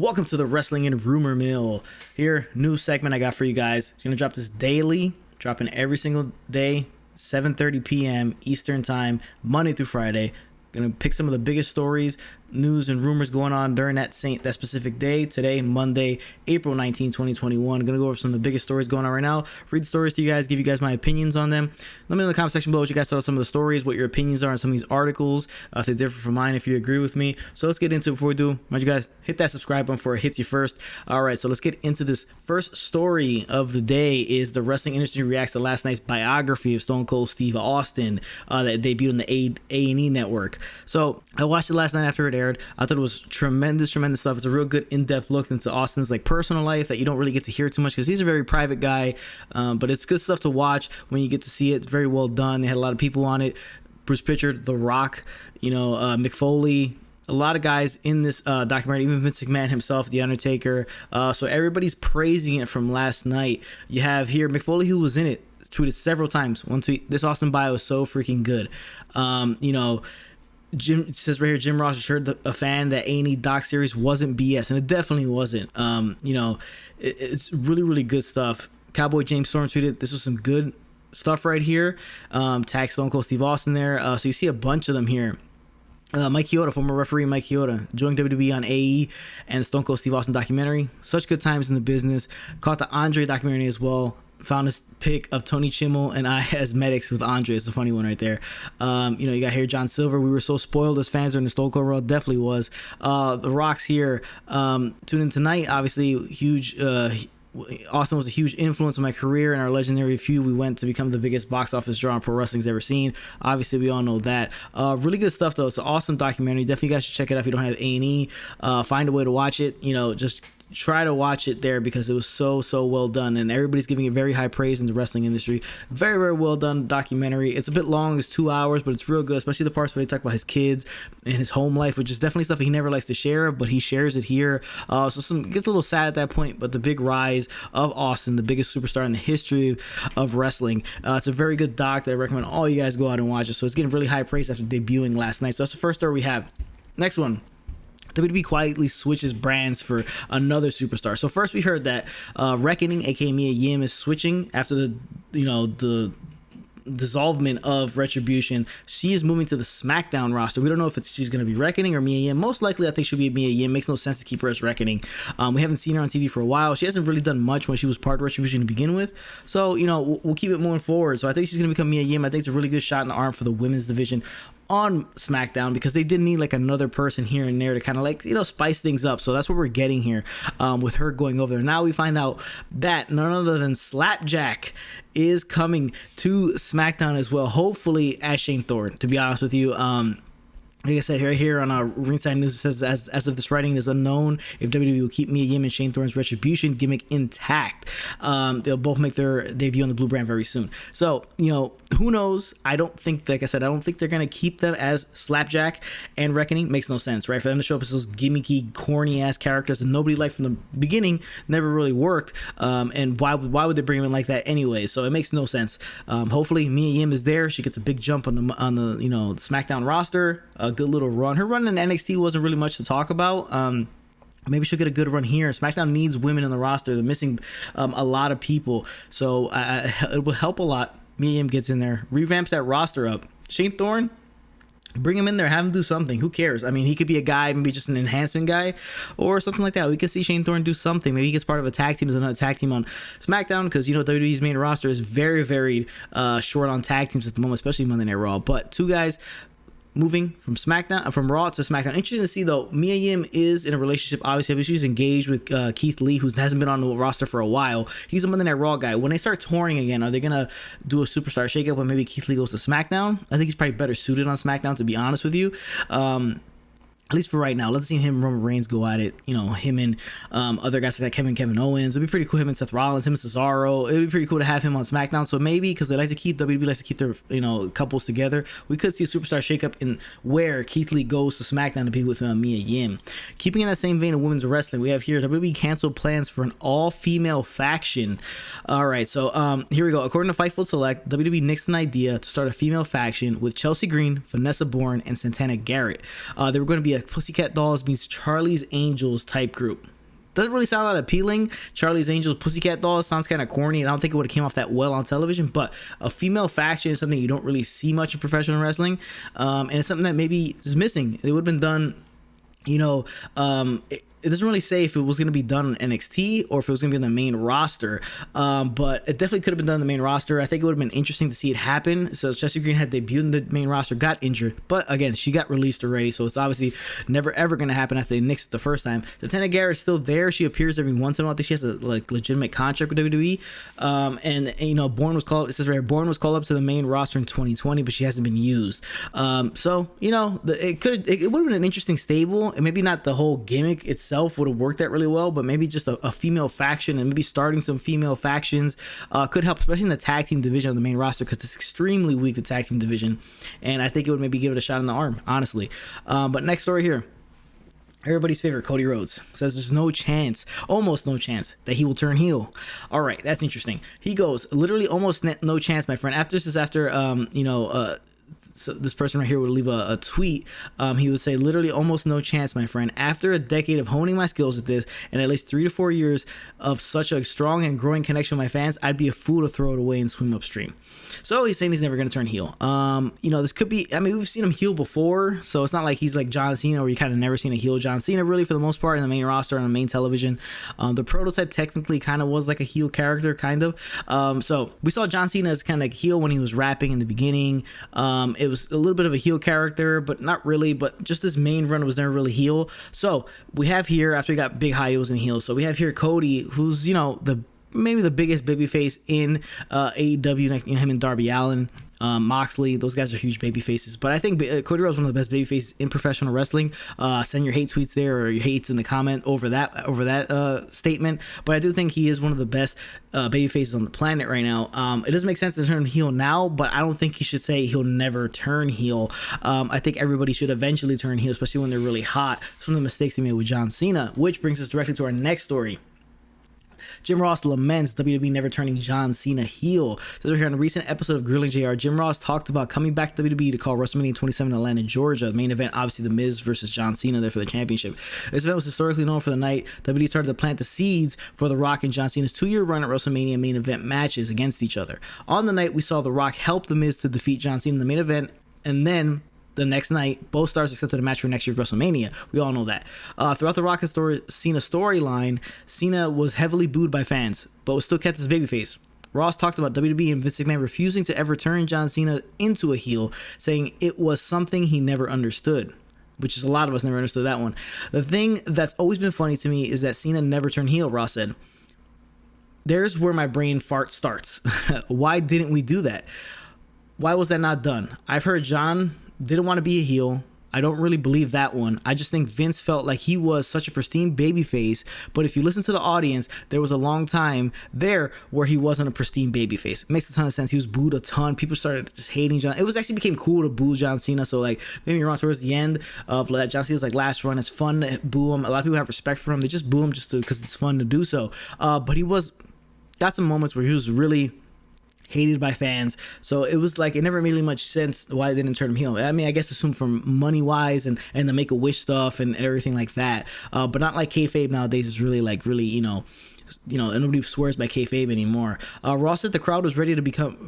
Welcome to the Wrestling and Rumor Mill. Here, new segment I got for you guys. I'm gonna drop this daily, dropping every single day, 7:30 p.m. Eastern time, Monday through Friday. Gonna pick some of the biggest stories, news, and rumors going on during that specific day. Today, Monday, April 19, 2021. Gonna go over some of the biggest stories going on right now. Read the stories to you guys, give you guys my opinions on them. Let me know in the comment section below what you guys thought of some of the stories, what your opinions are on some of these articles, if they differ from mine, if you agree with me. So let's get into it. Before we do, mind you guys, hit that subscribe button before it hits you first. All right, so let's get into this. First story of the day is the wrestling industry reacts to last night's biography of Stone Cold Steve Austin that debuted on the A&E network. So I watched it last night after it aired. I thought it was tremendous stuff. It's a real good in-depth look into Austin's personal life that you don't really get to hear too much because he's a very private guy, but it's good stuff to watch when you get to see it. It's very well done. They had a lot of people on it. Bruce Pritchard, The Rock, Mick Foley, a lot of guys in this documentary, even Vince McMahon himself, The Undertaker. So everybody's praising it from last night. You have here Mick Foley, who was in it, tweeted several times. One tweet, "This Austin bio is so freaking good." Jim says right here, Jim Ross assured a fan that A&E doc series wasn't BS, and it definitely wasn't. It's really good stuff. Cowboy James Storm tweeted, "This was some good stuff right here." Tag Stone Cold Steve Austin there. So you see a bunch of them here. Mike Chioda, former referee Mike Chioda, joined WWE on A&E and Stone Cold Steve Austin documentary. Such good times in the business. Caught the Andre documentary as well. Found this pic of Tony Chimmel and I as medics with Andre. It's a funny one right there. You got here John Silver. We were so spoiled as fans during the Stone Cold World. Definitely was. The Rock's here. Tune in tonight. Obviously, huge. Austin was a huge influence on my career and our legendary feud. We went to become the biggest box office draw pro wrestling's ever seen. Obviously, we all know that. Really good stuff though. It's an awesome documentary. Definitely, you guys should check it out if you don't have A&E. Find a way to watch it. Just try to watch it there because it was so well done, and everybody's giving it very high praise in the wrestling industry. Very well done documentary. It's a bit long, it's 2 hours, but it's real good, especially the parts where they talk about his kids and his home life, which is definitely stuff he never likes to share, but he shares it here. So gets a little sad at that point, but the big rise of Austin, the biggest superstar in the history of wrestling. It's a very good doc that I recommend all you guys go out and watch it. So it's getting really high praise after debuting last night. So that's the first story we have. Next one. WWE quietly switches brands for another superstar. So first we heard that Reckoning, aka Mia Yim, is switching after the dissolvement of Retribution. She is moving to the Smackdown roster. We don't know if she's going to be Reckoning or Mia Yim. Most likely I think she'll be Mia Yim. Makes no sense to keep her as Reckoning. We haven't seen her on TV for a while. She hasn't really done much when she was part of Retribution to begin with, so we'll keep it moving forward. So I think she's going to become Mia Yim. I think it's a really good shot in the arm for the women's division on SmackDown because they did need another person here and there to kind of spice things up. So that's what we're getting here with her going over there. Now we find out that none other than Slapjack is coming to SmackDown as well, hopefully as Shane Thorne, to be honest with you. Like I said, right here on Ringside News, it says, as of this writing, it is unknown if WWE will keep Mia Yim and Shane Thorne's Retribution gimmick intact. They'll both make their debut on the Blue Brand very soon. So, who knows? I don't think, like I said, I don't think they're going to keep them as Slapjack and Reckoning. Makes no sense, right? For them to show up as those gimmicky, corny-ass characters that nobody liked from the beginning, never really worked. And why would they bring them in like that anyway? So it makes no sense. Hopefully, Mia Yim is there. She gets a big jump on the SmackDown roster. A good little run. Her run in NXT wasn't really much to talk about. Maybe she'll get a good run here. SmackDown needs women in the roster. They're missing a lot of people, so it will help a lot. Mia Yim gets in there, revamps that roster up. Shane Thorne, bring him in there, have him do something. Who cares? I mean, he could be a guy, maybe just an enhancement guy or something like that. We could see Shane Thorne do something. Maybe he gets part of a tag team as another tag team on SmackDown because WWE's main roster is very short on tag teams at the moment, especially Monday Night Raw. But two guys moving from Raw to SmackDown. Interesting to see though. Mia Yim is in a relationship. Obviously, she's engaged with Keith Lee, who hasn't been on the roster for a while. He's a Monday Night Raw guy. When they start touring again, are they gonna do a superstar shakeup when maybe Keith Lee goes to SmackDown? I think he's probably better suited on SmackDown, to be honest with you. At least for right now. Let's see him and Roman Reigns go at it. Him and other guys like that, Kevin Owens. It'd be pretty cool. Him and Seth Rollins, him and Cesaro. It'd be pretty cool to have him on SmackDown. So maybe because WWE likes to keep their couples together, we could see a superstar shakeup in where Keith Lee goes to SmackDown to be with Mia Yim. Keeping in that same vein of women's wrestling, we have here WWE canceled plans for an all-female faction. All right, so here we go. According to Fightful Select, WWE nixed an idea to start a female faction with Chelsea Green, Vanessa Bourne, and Santana Garrett. They were going to be a a Pussycat Dolls meets Charlie's Angels type group. Doesn't really sound that appealing. Charlie's Angels, Pussycat Dolls sounds kind of corny, and I don't think it would have came off that well on television. But a female faction is something you don't really see much in professional wrestling, and it's something that maybe is missing. It would have been done, it doesn't really say if it was going to be done on NXT or if it was going to be on the main roster, but it definitely could have been done on the main roster. I think it would have been interesting to see it happen. So Chelsea Green had debuted in the main roster, got injured, but again, she got released already, so it's obviously never ever going to happen after they nixed it the first time. Zatanna Garrett's still there. She appears every once in a while. I think she has a legitimate contract with WWE. And Bourne was called. It says right here, Bourne was called up to the main roster in 2020, but she hasn't been used. It would have been an interesting stable, and maybe not the whole gimmick itself would have worked that really well, but maybe just a female faction and maybe starting some female factions could help, especially in the tag team division on the main roster, because it's extremely weak, the tag team division, and I think it would maybe give it a shot in the arm, honestly. But next story here. Everybody's favorite, Cody Rhodes, says there's no chance, almost no chance, that he will turn heel. All right, that's interesting. He goes, literally almost no chance, my friend. After so this person right here would leave a tweet. He would say, literally almost no chance, my friend. After a decade of honing my skills at this and at least 3 to 4 years of such a strong and growing connection with my fans, I'd be a fool to throw it away and swim upstream. So he's saying he's never going to turn heel. This could be, we've seen him heel before, so it's not like he's like John Cena where you kind of never seen a heel John Cena really for the most part in the main roster on the main television. The prototype technically kind of was like a heel character, kind of. So we saw John Cena as kind of like heel when he was rapping in the beginning. It was a little bit of a heel character, but not really. But just this main run was never really heel. So we have here, after we got big high heels and heels, so we have here Cody, who's maybe the biggest babyface in AEW, him and Darby Allin. Moxley, those guys are huge baby faces, but I think Cody Rhodes is one of the best baby faces in professional wrestling. Send your hate tweets there or your hates in the comment over that statement, but I do think he is one of the best baby faces on the planet right now. It doesn't make sense to turn heel now, but I don't think he should say he'll never turn heel. I think everybody should eventually turn heel, especially when they're really hot. Some of the mistakes they made with John Cena, which brings us directly to our next story. Jim Ross laments WWE never turning John Cena heel. So we're here on a recent episode of Grilling JR. Jim Ross talked about coming back to WWE to call WrestleMania 27 in Atlanta, Georgia. The main event, obviously, The Miz versus John Cena there for the championship. This event was historically known for the night WWE started to plant the seeds for The Rock and John Cena's 2-year run at WrestleMania main event matches against each other. On the night, we saw The Rock help The Miz to defeat John Cena in the main event, and then the next night, both stars accepted a match for next year's WrestleMania. We all know that. Throughout the Rock and Cena storyline, Cena was heavily booed by fans, but was still kept as babyface. Ross talked about WWE and Vince McMahon refusing to ever turn John Cena into a heel, saying it was something he never understood, which is a lot of us never understood that one. The thing that's always been funny to me is that Cena never turned heel, Ross said. There's where my brain fart starts. Why didn't we do that? Why was that not done? I've heard John didn't want to be a heel. I don't really believe that one. I just think Vince felt like he was such a pristine babyface, but if you listen to the audience, there was a long time there where he wasn't a pristine babyface. It makes a ton of sense. He was booed a ton. People started just hating John. It was actually became cool to boo John Cena. So like maybe around towards the end of John Cena's like last run, it's fun to boo him. A lot of people have respect for him. They just boo him just because it's fun to do so. But he got some moments where he was really hated by fans, so it was like it never made really much sense why they didn't turn him heel. I guess assume from money wise and the Make-A-Wish stuff and everything like that, but not like kayfabe nowadays is really nobody swears by kayfabe anymore. Ross said the crowd was ready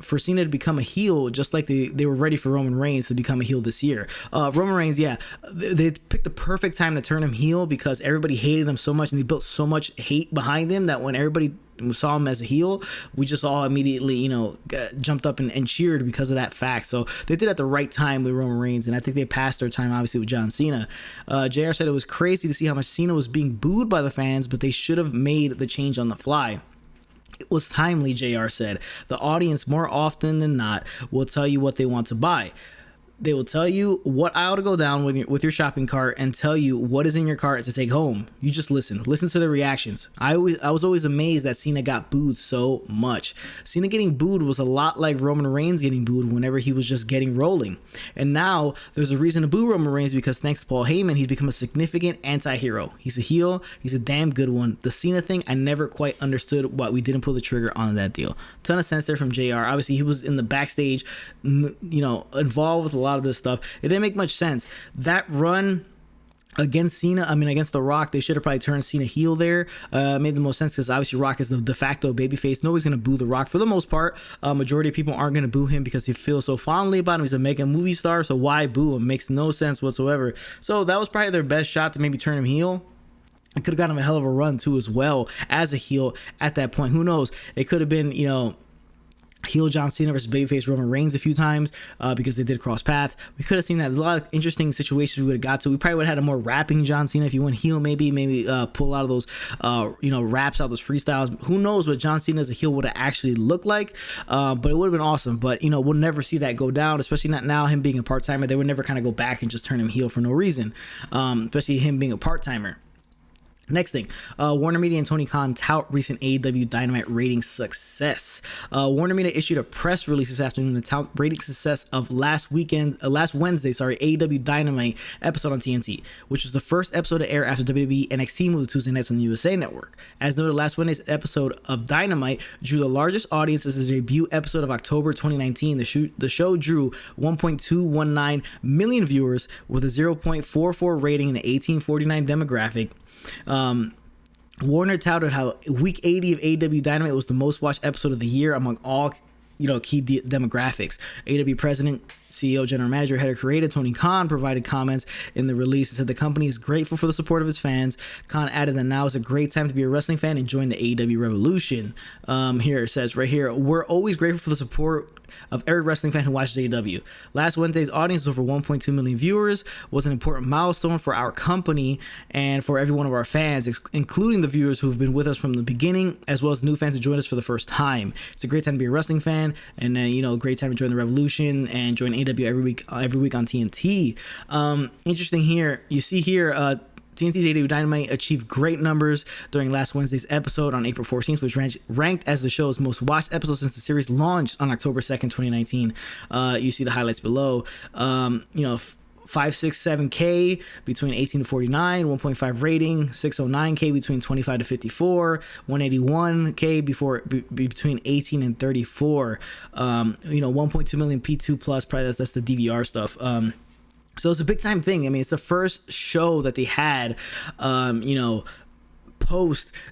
for Cena to become a heel, just like they were ready for Roman Reigns to become a heel this year. Roman Reigns, they picked the perfect time to turn him heel because everybody hated him so much and they built so much hate behind him that when everybody saw him as a heel, we just all immediately jumped up and cheered because of that fact. So they did it at the right time with Roman Reigns, and I think they passed their time obviously with John Cena. JR said it was crazy to see how much Cena was being booed by the fans, but they should have made the change on the fly. It was timely, JR said. The audience more often than not will tell you what they want to buy. They will tell you what aisle to go down with your shopping cart and tell you what is in your cart to take home. You just listen to the reactions. I was always amazed that Cena got booed so much. Cena getting booed was a lot like Roman Reigns getting booed whenever he was just getting rolling. And now there's a reason to boo Roman Reigns because thanks to Paul Heyman, he's become a significant anti-hero. He's a heel. He's a damn good one. The Cena thing, I never quite understood why we didn't pull the trigger on that deal. Ton of sense there from JR. Obviously, he was in the backstage, involved with a lot of this stuff. It didn't make much sense. That run against Cena, against The Rock, they should have probably turned Cena heel there. Made the most sense because obviously Rock is the de facto babyface. Nobody's gonna boo The Rock for the most part. Majority of people aren't gonna boo him because they feel so fondly about him. He's a mega movie star, so why boo him? Makes no sense whatsoever. So that was probably their best shot to maybe turn him heel. It could have gotten him a hell of a run too as well as a heel at that point. Who knows? It could have been, heel John Cena versus babyface Roman Reigns a few times because they did cross paths. We could have seen that. There's a lot of interesting situations we would have got to. We probably would have had a more rapping John Cena if he went heel, maybe pull out of those raps out, those freestyles. Who knows what John Cena as a heel would have actually looked like, but it would have been awesome. But we'll never see that go down, especially not now, him being a part-timer. They would never kind of go back and just turn him heel for no reason, especially him being a part-timer. Next thing, Warner Media and Tony Khan tout recent AEW Dynamite rating success. Warner Media issued a press release this afternoon to tout rating success of last Wednesday, AEW Dynamite episode on TNT, which was the first episode to air after WWE NXT moved to Tuesday nights on the USA Network. As noted, last Wednesday's episode of Dynamite drew the largest audience as the debut episode of October 2019. The show drew 1.219 million viewers with a 0.44 rating in the 1849 demographic. Warner touted how week 80 of AEW Dynamite was the most watched episode of the year among all key demographics. AEW president, CEO, general manager, head of creative Tony Khan provided comments in the release and said the company is grateful for the support of its fans. Khan added that now is a great time to be a wrestling fan and join the AEW revolution. Here it says right here, we're always grateful for the support of every wrestling fan who watches AEW. Last Wednesday's audience was over 1.2 million viewers, was an important milestone for our company and for every one of our fans, including the viewers who've been with us from the beginning, as well as new fans who joined us for the first time. It's a great time to be a wrestling fan, and then great time to join the revolution and join AEW every week on TNT. Interesting here, you see here, TNT's AEW Dynamite achieved great numbers during last Wednesday's episode on April 14th, which ranked as the show's most watched episode since the series launched on October 2nd, 2019. You see the highlights below. 567K between 18 to 49, 1.5 rating, 609K between 25 to 54, 181K between 18 and 34. 1.2 million P2 plus, probably that's the DVR stuff. So it's a big time thing. It's the first show that they had, post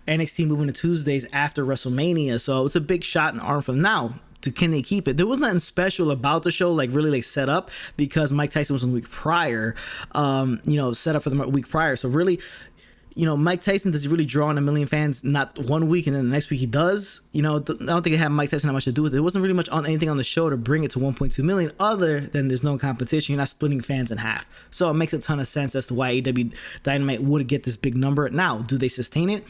NXT moving to Tuesdays after WrestleMania. So it's a big shot in the arm from now. Can they keep it? There was nothing special about the show, really set up because Mike Tyson was on the week prior, set up for the week prior. So really, Mike Tyson, does he really draw on a million fans not one week and then the next week he does? I don't think it had Mike Tyson that much to do with it. It wasn't really much on anything on the show to bring it to 1.2 million other than there's no competition. You're not splitting fans in half. So it makes a ton of sense as to why AEW Dynamite would get this big number. Now, do they sustain it?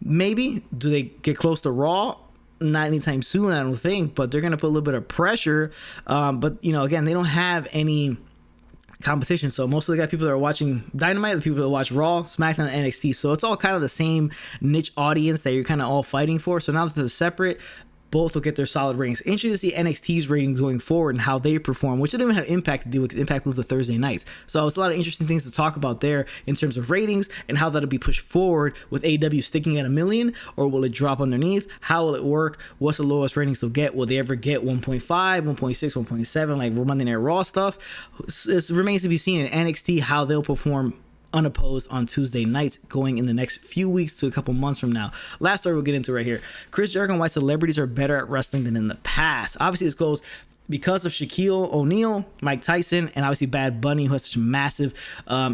Maybe. Do they get close to Raw? Not anytime soon, I don't think, but they're going to put a little bit of pressure. But, again, they don't have any competition. So most of the people that are watching Dynamite, the people that watch Raw, SmackDown, and NXT. So it's all kind of the same niche audience that you're kind of all fighting for. So now that they're separate, both will get their solid ratings. Interesting to see NXT's ratings going forward and how they perform, which didn't even have Impact to do with. Impact was the Thursday nights. So it's a lot of interesting things to talk about there in terms of ratings and how that'll be pushed forward with AEW sticking at 1 million, or will it drop underneath? How will it work? What's the lowest ratings they'll get? Will they ever get 1.5, 1.6, 1.7 like Monday Night Raw stuff? It remains to be seen in NXT how they'll perform unopposed on Tuesday nights going in the next few weeks to a couple months from now. Last story we'll get into right here. Chris Jericho and why celebrities are better at wrestling than in the past. Obviously this goes because of Shaquille O'Neal, Mike Tyson, and obviously Bad Bunny, who had such a massive,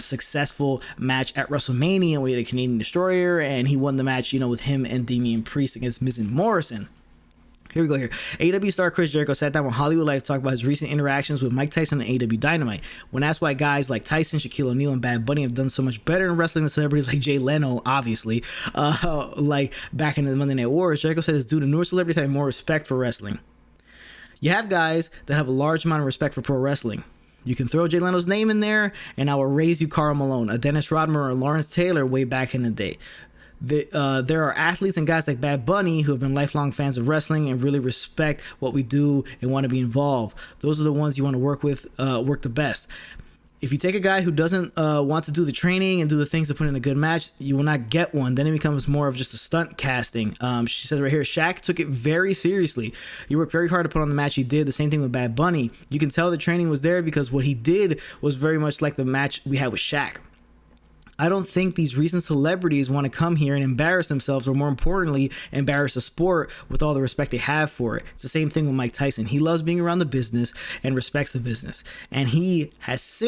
successful match at WrestleMania where he had a Canadian Destroyer, and he won the match, with him and Damian Priest against Miz and Morrison. Here we go here. AEW star Chris Jericho sat down with Hollywood Life to talk about his recent interactions with Mike Tyson and AEW Dynamite. When asked why guys like Tyson, Shaquille O'Neal, and Bad Bunny have done so much better in wrestling than celebrities like Jay Leno, obviously, like back in the Monday Night Wars, Jericho said it's due to newer celebrities having more respect for wrestling. You have guys that have a large amount of respect for pro wrestling. You can throw Jay Leno's name in there, and I will raise you Karl Malone, a Dennis Rodman, or a Lawrence Taylor way back in the day. There are athletes and guys like Bad Bunny who have been lifelong fans of wrestling and really respect what we do and want to be involved. Those are the ones you want to work with, work the best. If you take a guy who doesn't want to do the training and do the things to put in a good match, you will not get one. Then it becomes more of just a stunt casting. She says right here, Shaq took it very seriously. He worked very hard to put on the match he did. The same thing with Bad Bunny. You can tell the training was there because what he did was very much like the match we had with Shaq. I don't think these recent celebrities want to come here and embarrass themselves, or more importantly, embarrass the sport with all the respect they have for it. It's the same thing with Mike Tyson. He loves being around the business and respects the business. And he has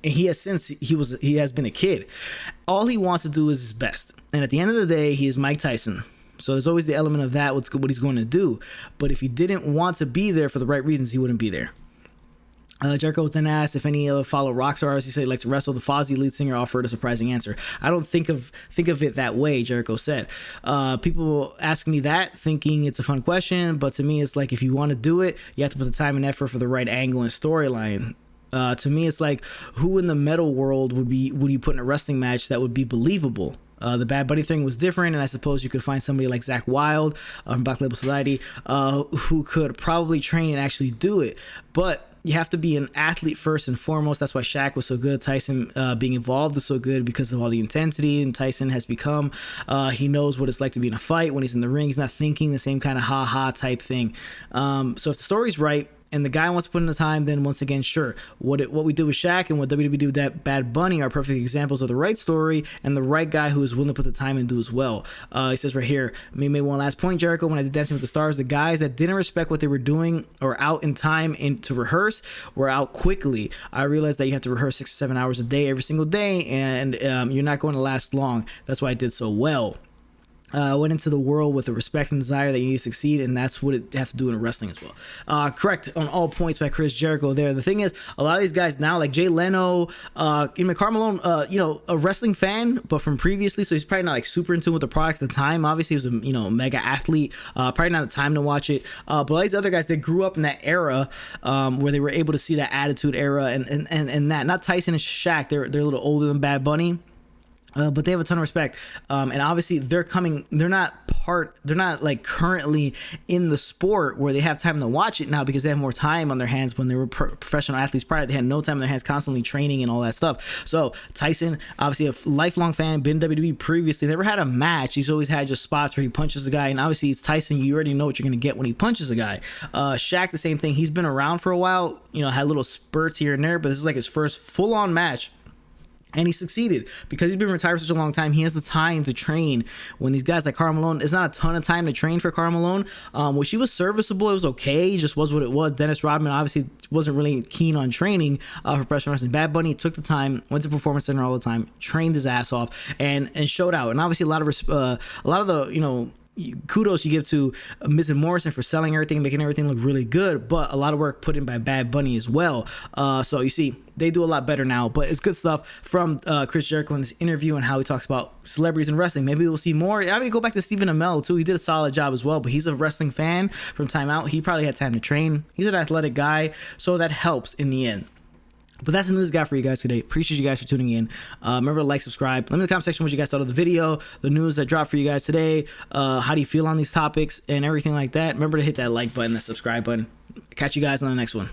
been a kid. All he wants to do is his best. And at the end of the day, he is Mike Tyson. So there's always the element of that, what he's going to do. But if he didn't want to be there for the right reasons, he wouldn't be there. Jericho was then asked if any other follow rock stars he said he likes to wrestle. The Fozzy lead singer offered a surprising answer. I don't think of it that way, Jericho said. People ask me that thinking it's a fun question, but to me it's like, if you want to do it, you have to put the time and effort for the right angle and storyline. To me it's like, who in the metal world would you put in a wrestling match that would be believable? The Bad Bunny thing was different, and I suppose you could find somebody like Zach Wilde from Black Label Society who could probably train and actually do it. But you have to be an athlete first and foremost. That's why Shaq was so good. Tyson being involved is so good because of all the intensity, and Tyson has become, he knows what it's like to be in a fight. When he's in the ring, he's not thinking the same kind of ha-ha type thing. So if the story's right, and the guy wants to put in the time, then once again, sure. What we do with Shaq and what WWE do with Bad Bunny are perfect examples of the right story and the right guy who is willing to put the time and do as well. He says right here, made one last point, Jericho, when I did Dancing with the Stars, the guys that didn't respect what they were doing or out in time to rehearse were out quickly. I realized that you have to rehearse 6 or 7 hours a day every single day, and you're not going to last long. That's why I did so well. Went into the world with the respect and desire that you need to succeed, and that's what it have to do in wrestling as well. Correct on all points by Chris Jericho there. The thing is, a lot of these guys now, like Jay Leno, Carmelo, a wrestling fan, but from previously, so he's probably not like super in tune with the product at the time. Obviously, he was a mega athlete, probably not the time to watch it. But all these other guys, they grew up in that era where they were able to see that attitude era and that. Not Tyson and Shaq, they're a little older than Bad Bunny. But they have a ton of respect, and obviously they're not like currently in the sport where they have time to watch it now because they have more time on their hands. When they were professional athletes prior, they had no time on their hands, constantly training and all that stuff. So Tyson, obviously a lifelong fan, been WWE previously, never had a match. He's always had just spots where he punches a guy, and obviously it's Tyson. You already know what you're gonna get when he punches a guy. Shaq, the same thing. He's been around for a while, had little spurts here and there, but this is like his first full-on match. And he succeeded because he's been retired for such a long time. He has the time to train. When these guys like Karl Malone, it's not a ton of time to train for Karl Malone, which he was serviceable. It was okay. It just was what it was. Dennis Rodman obviously wasn't really keen on training for professional wrestling. Bad Bunny took the time, went to Performance Center all the time, trained his ass off, and showed out. And obviously a lot of the kudos you give to Miz and Morrison for selling everything, making everything look really good, but a lot of work put in by Bad Bunny as well. So you see, they do a lot better now, but it's good stuff from Chris Jericho in this interview and how he talks about celebrities in wrestling. Maybe we'll see more. I mean, go back to Stephen Amell too. He did a solid job as well, but he's a wrestling fan from time out. He probably had time to train. He's an athletic guy, so that helps in the end. But that's the news I got for you guys today. Appreciate you guys for tuning in. Remember to like, subscribe. Let me know in the comment section what you guys thought of the video, the news that dropped for you guys today. How do you feel on these topics and everything like that? Remember to hit that like button, that subscribe button. Catch you guys on the next one.